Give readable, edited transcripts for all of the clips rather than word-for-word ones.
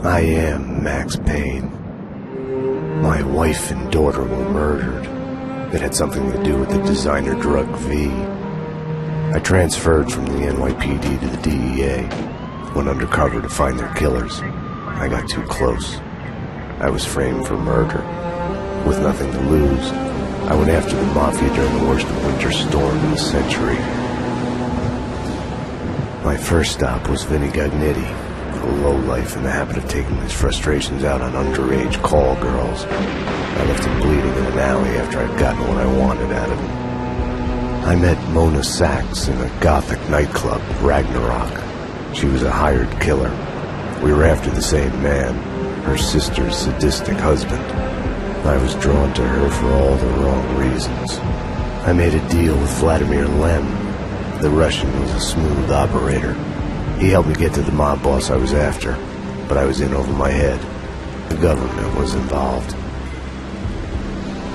I am Max Payne. My wife and daughter were murdered. It had something to do with the designer drug V. I transferred from the NYPD to the DEA, went undercover to find their killers. I got too close. I was framed for murder. With nothing to lose, I went after the Mafia during the worst winter storm in a century. My first stop was Vinny Gagnetti, a lowlife in the habit of taking his frustrations out on underage call girls. I left him bleeding in an alley after I'd gotten what I wanted out of him. I met Mona Sachs in a gothic nightclub, Ragnarok. She was a hired killer. We were after the same man, her sister's sadistic husband. I was drawn to her for all the wrong reasons. I made a deal with Vladimir Lem. The Russian was a smooth operator. He helped me get to the mob boss I was after, but I was in over my head. The government was involved.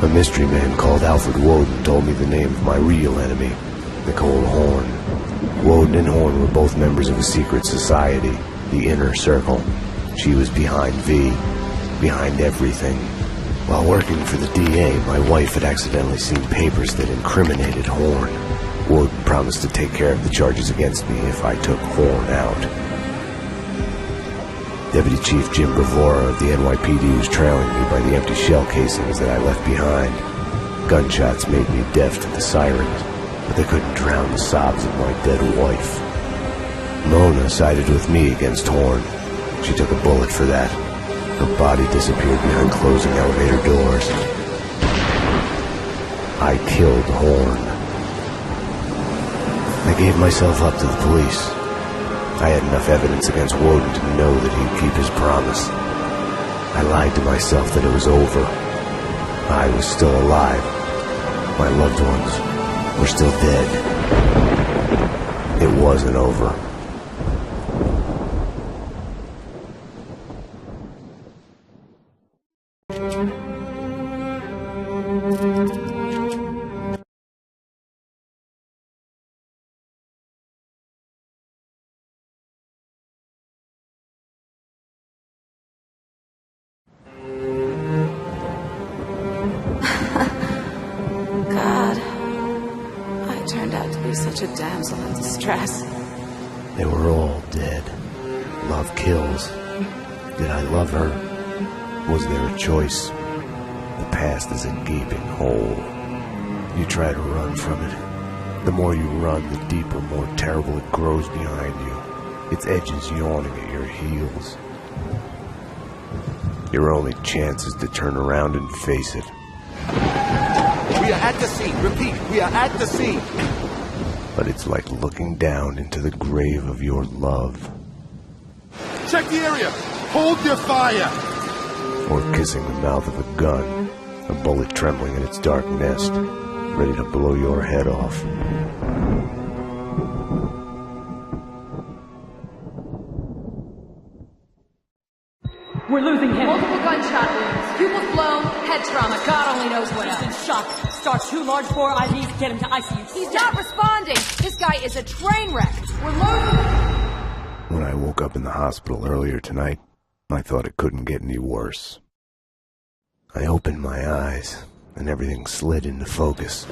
A mystery man called Alfred Woden told me the name of my real enemy, Nicole Horn. Woden and Horn were both members of a secret society, the Inner Circle. She was behind V, behind everything. While working for the DA, my wife had accidentally seen papers that incriminated Horn. Woden promised to take care of the charges against me if I took Horn out. Deputy Chief Jim Bravura of the NYPD was trailing me by the empty shell casings that I left behind. Gunshots made me deaf to the sirens, but they couldn't drown the sobs of my dead wife. Mona sided with me against Horn. She took a bullet for that. Her body disappeared behind closing elevator doors. I killed Horn. I gave myself up to the police. I had enough evidence against Woden to know that he'd keep his promise. I lied to myself that it was over. I was still alive. My loved ones were still dead. It wasn't over. God, I turned out to be such a damsel in distress. They were all dead. Love kills. Did I love her? Was there a choice? The past is a gaping hole. You try to run from it. The more you run, the deeper, more terrible it grows behind you. Its edges yawning at your heels. Your only chance is to turn around and face it. We are at the scene. Repeat, we are at the scene. But it's like looking down into the grave of your love. Check the area. Hold your fire. Or kissing the mouth of a gun, a bullet trembling in its dark nest, ready to blow your head off. We're losing him. Multiple gunshot wounds. Pupils blown, head trauma. God only knows what He's in else. shock. Start 2 large bore IVs, get him to ICU. He's not responding. This guy is a train wreck. We're losing him. When I woke up in the hospital earlier tonight, I thought it couldn't get any worse. I opened my eyes, and everything slid into focus.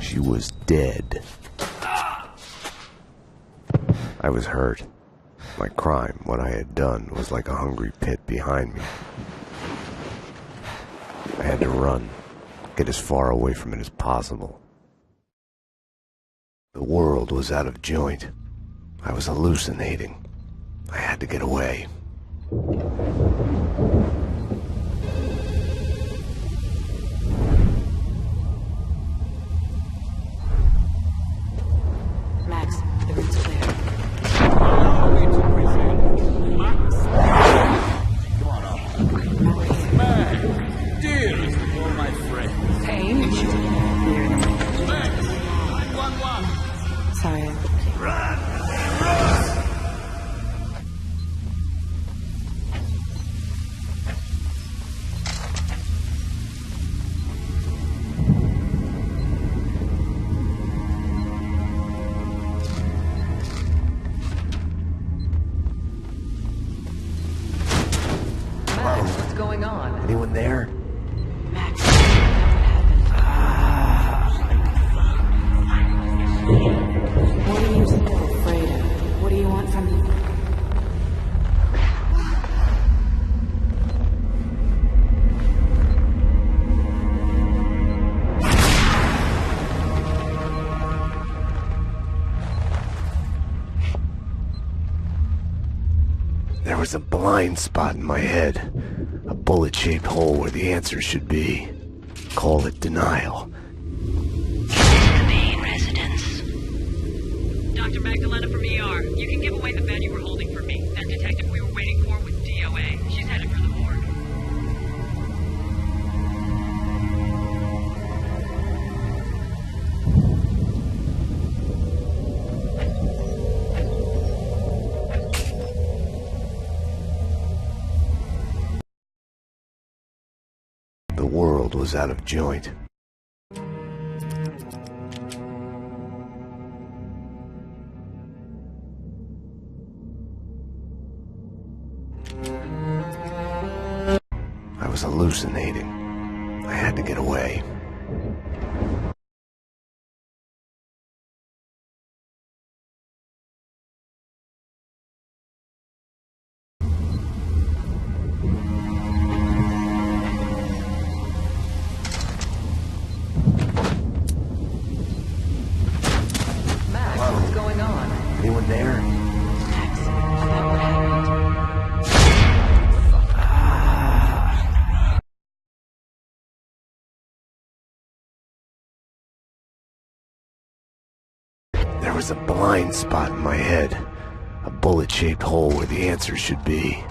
She was dead. I was hurt. My crime, what I had done, was like a hungry pit behind me. I had to run, get as far away from it as possible. The world was out of joint. I was hallucinating. I had to get away. Max, the room's clear. Allow me to present Max. Come on up. Max, dearest of all my friends. Payne? Max, 911. Sorry. Run! Run! was a blind spot in my head. A bullet-shaped hole where the answer should be. Call it denial. The Payne residence. Dr. Magdalena from ER. You can give away the bed you were holding for me. That detective we were waiting for was DOA. She's headed for the morgue. The world was out of joint. I was hallucinating. I had to get away. Max, what's going on? Anyone there? Max, about what happened? There was a blind spot in my head. A bullet-shaped hole where the answer should be.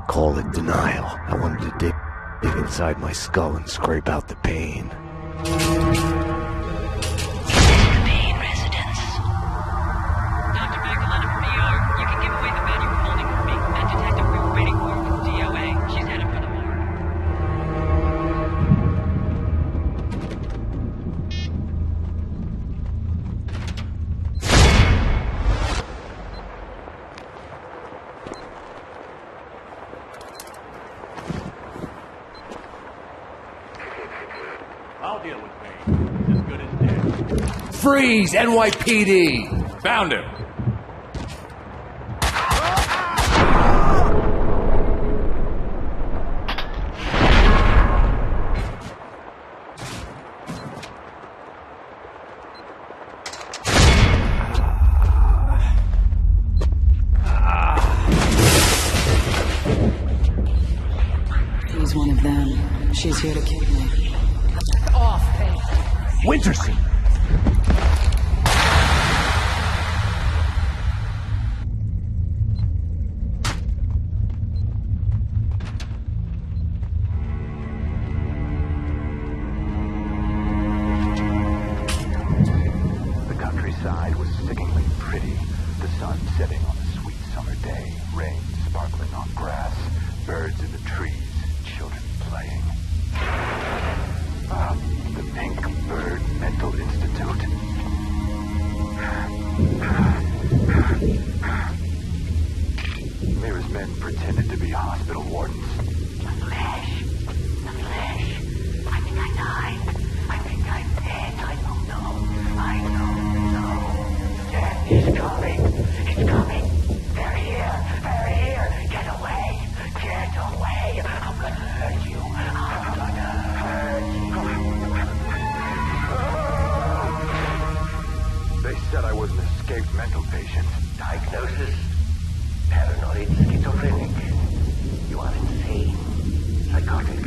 Call it denial. I wanted to dig inside my skull and scrape out the pain. The Payne residence. Dr. Magdalena from ER. You can give away the bed you were holding for me. That detective we were waiting for was DOA. She's headed for the morgue. I'll deal with Payne. He's as good as dead. Freeze, NYPD! Found him. He's one of them. She's here to kill me. Off, Payne. Winterson! The countryside was sickeningly pretty. The sun setting on a sweet summer day, rain sparkling on grass, birds in the trees, children playing. Ah, the Pink Bird Mental Institute. Mira's men pretended to be hospital wardens. The flesh. I think I died. I think I'm dead. I don't know. I don't know. Death is coming. It's coming. They're here. They're here. Get away. Get away. I'm gonna hurt you. I'm gonna hurt you. They said I was an escaped mental patient. Diagnosis? Paranoid schizophrenic. You are insane. Psychotic.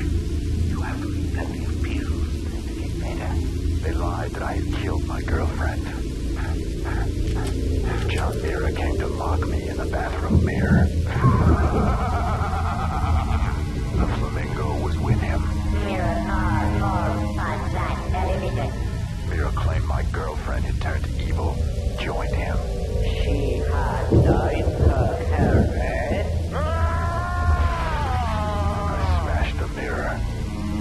You have to eat plenty of pills to get better. They lied that I had killed my girlfriend. John Mira came to mock me in the bathroom mirror. The flamingo was with him. Mirror are more fun than television. Mira claimed my girlfriend had turned evil, joined him. She has died her head. I smashed the mirror.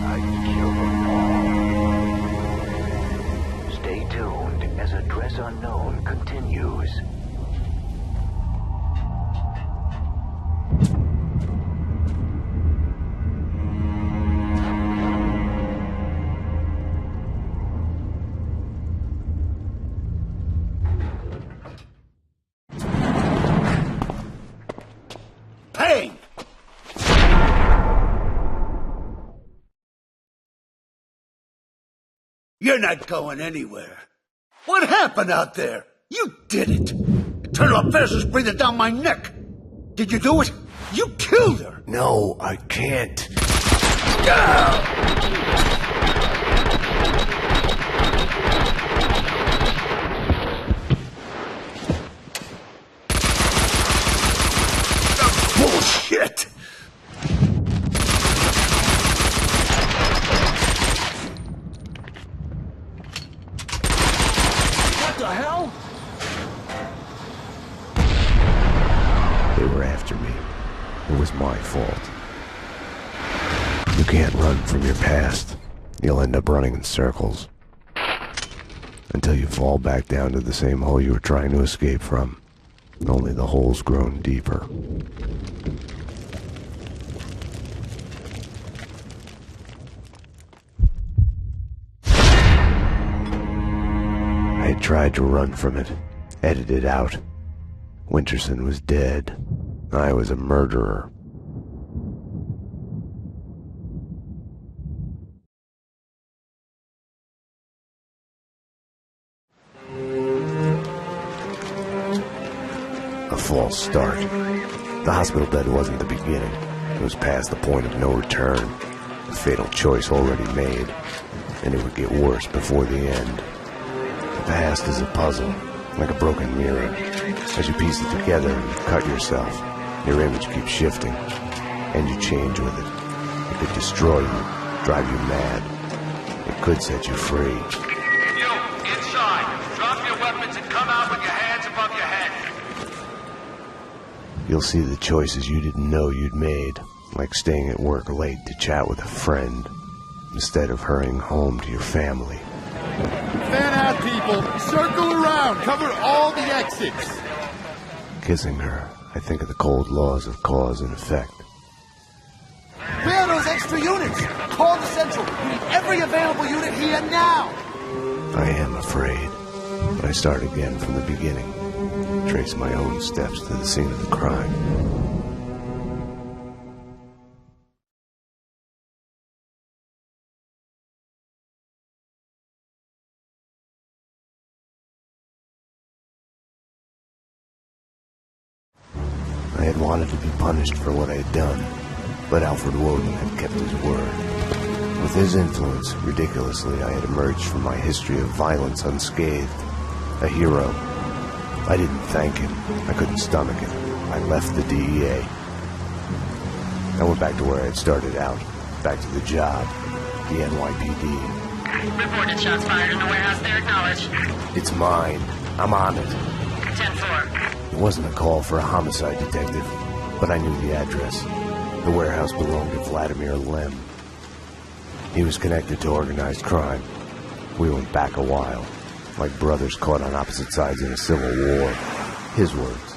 I killed them all. Stay tuned as Address Unknown continues. Payne! You're not going anywhere. What happened out there? You did it. Eternal affairs is breathing down my neck. Did you do it? You killed her! No, I can't. Bullshit! What the hell? They were after me. It was my fault. You can't run from your past. You'll end up running in circles. Until you fall back down to the same hole you were trying to escape from. Only the hole's grown deeper. I had tried to run from it, edit it out. Winterson was dead. I was a murderer. A false start. The hospital bed wasn't the beginning. It was past the point of no return. A fatal choice already made. And it would get worse before the end. The past is a puzzle, like a broken mirror. As you piece it together and cut yourself, your image keeps shifting. And you change with it. It could destroy you, drive you mad. It could set you free. You, inside. Drop your weapons and come out with your hands above your head. You'll see the choices you didn't know you'd made, like staying at work late to chat with a friend, instead of hurrying home to your family. Fan out, people! Circle around! Cover all the exits! Kissing her, I think of the cold laws of cause and effect. Where are those extra units? Call the Central. We need every available unit here now! I am afraid, but I start again from the beginning. Trace my own steps to the scene of the crime. I had wanted to be punished for what I had done, but Alfred Woden had kept his word. With his influence, ridiculously, I had emerged from my history of violence unscathed, a hero. I didn't thank him. I couldn't stomach it. I left the DEA. I went back to where I had started out, back to the job, the NYPD. Reported shots fired in the warehouse there, acknowledged. It's mine. I'm on it. 10-4. It wasn't a call for a homicide detective, but I knew the address. The warehouse belonged to Vladimir Lem. He was connected to organized crime. We went back a while, like brothers caught on opposite sides in a civil war. His words.